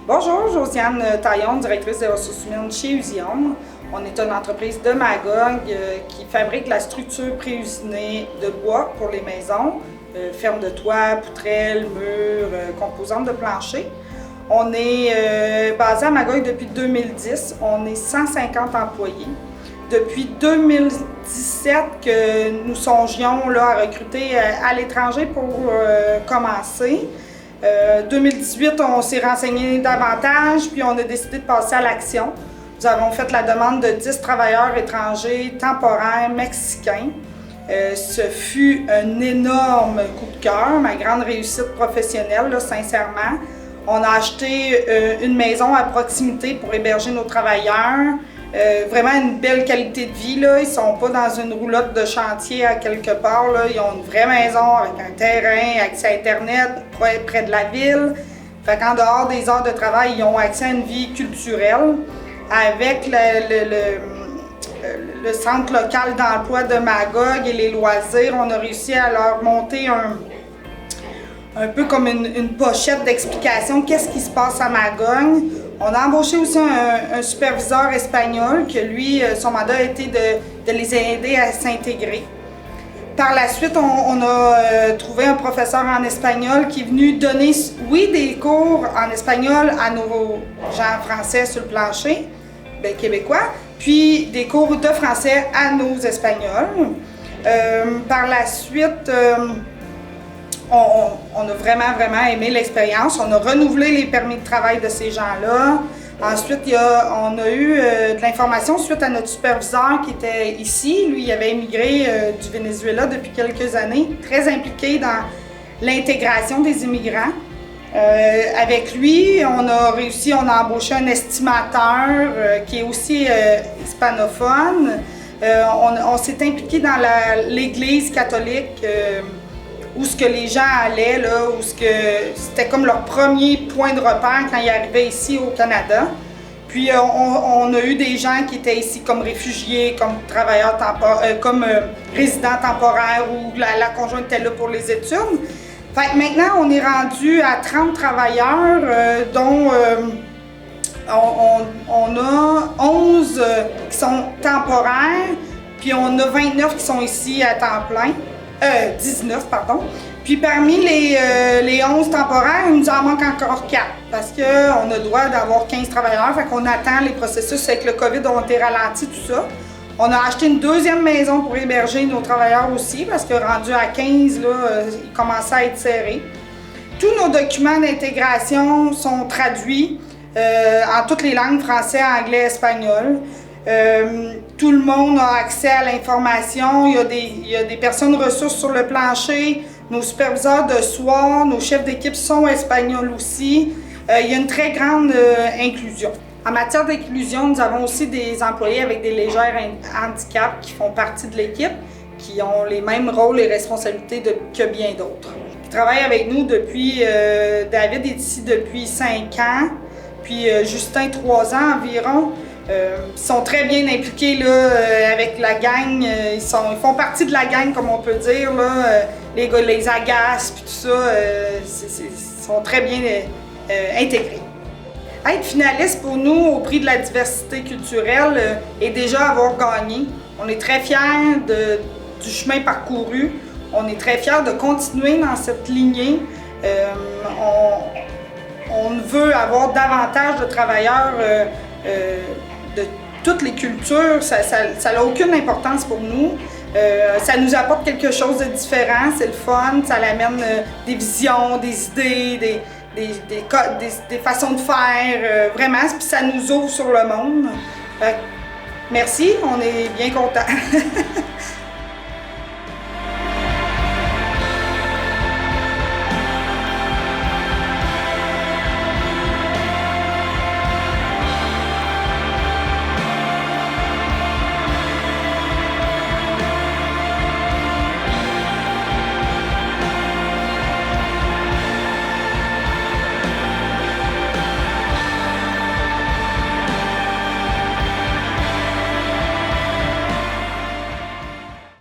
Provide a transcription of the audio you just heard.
Bonjour, Josiane Taillon, directrice des ressources humaines chez Usium. On est une entreprise de Magog qui fabrique la structure pré-usinée de bois pour les maisons, ferme de toit, poutrelles, murs, composantes de plancher. On est basé à Magog depuis 2010. On est 150 employés. Depuis 2017 que nous songions à recruter à l'étranger pour commencer. 2018, on s'est renseigné davantage, puis on a décidé de passer à l'action. Nous avons fait la demande de 10 travailleurs étrangers temporaires mexicains. Ce fut un énorme coup de cœur, ma grande réussite professionnelle, là, sincèrement. On a acheté une maison à proximité pour héberger nos travailleurs. Vraiment une belle qualité de vie, là. Ils ne sont pas dans une roulotte de chantier à quelque part, là. Ils ont une vraie maison avec un terrain, accès à Internet, près de la ville. Fait qu'en dehors des heures de travail, ils ont accès à une vie culturelle. Avec le centre local d'emploi de Magog et les loisirs, on a réussi à leur monter un peu comme une pochette d'explications, qu'est-ce qui se passe à Magog. On a embauché aussi un superviseur espagnol, que lui, son mandat a été de les aider à s'intégrer. Par la suite, on a trouvé un professeur en espagnol qui est venu donner, oui, des cours en espagnol à nos gens français sur le plancher, québécois, puis des cours de français à nos Espagnols. Par la suite, on a vraiment aimé l'expérience. On a renouvelé les permis de travail de ces gens-là. Ensuite, on a eu de l'information suite à notre superviseur qui était ici. Lui, il avait émigré du Venezuela depuis quelques années, très impliqué dans l'intégration des immigrants. Avec lui, on a embauché un estimateur qui est aussi hispanophone. On s'est impliqué dans l'Église catholique où ce que les gens allaient, là, où c'était comme leur premier point de repère quand ils arrivaient ici au Canada. Puis on a eu des gens qui étaient ici comme réfugiés, comme travailleurs temporaires, comme résidents temporaires, où la conjointe était là pour les études. Fait que maintenant, on est rendu à 30 travailleurs, dont on a 11 qui sont temporaires, puis on a 29 qui sont ici à temps plein. 19, pardon. Puis parmi les 11 temporaires, il nous en manque encore 4 parce qu'on a le droit d'avoir 15 travailleurs. Fait qu'on attend les processus avec le COVID ont été ralentis, tout ça. On a acheté une deuxième maison pour héberger nos travailleurs aussi parce que rendu à 15, là, ils commençaient à être serrés. Tous nos documents d'intégration sont traduits en toutes les langues, français, anglais, espagnol. Tout le monde a accès à l'information. Il y a des personnes ressources sur le plancher. Nos superviseurs de soir, nos chefs d'équipe sont espagnols aussi. Il y a une très grande inclusion. En matière d'inclusion, nous avons aussi des employés avec des légers handicaps qui font partie de l'équipe, qui ont les mêmes rôles et responsabilités que bien d'autres. Ils travaillent avec nous depuis, David est ici depuis 5 ans, puis Justin 3 ans environ. Ils sont très bien impliqués là, avec la gang. Ils font partie de la gang, comme on peut dire. Là. Les gars les agacent, puis tout ça. Ils sont très bien intégrés. Être finaliste pour nous au prix de la diversité culturelle et déjà avoir gagné. On est très fiers du chemin parcouru. On est très fiers de continuer dans cette lignée. On veut avoir davantage de travailleurs de toutes les cultures. Ça n'a aucune importance pour nous. Ça nous apporte quelque chose de différent, c'est le fun, ça amène des visions, des idées, des façons de faire, vraiment, puis ça nous ouvre sur le monde. Merci, on est bien contents.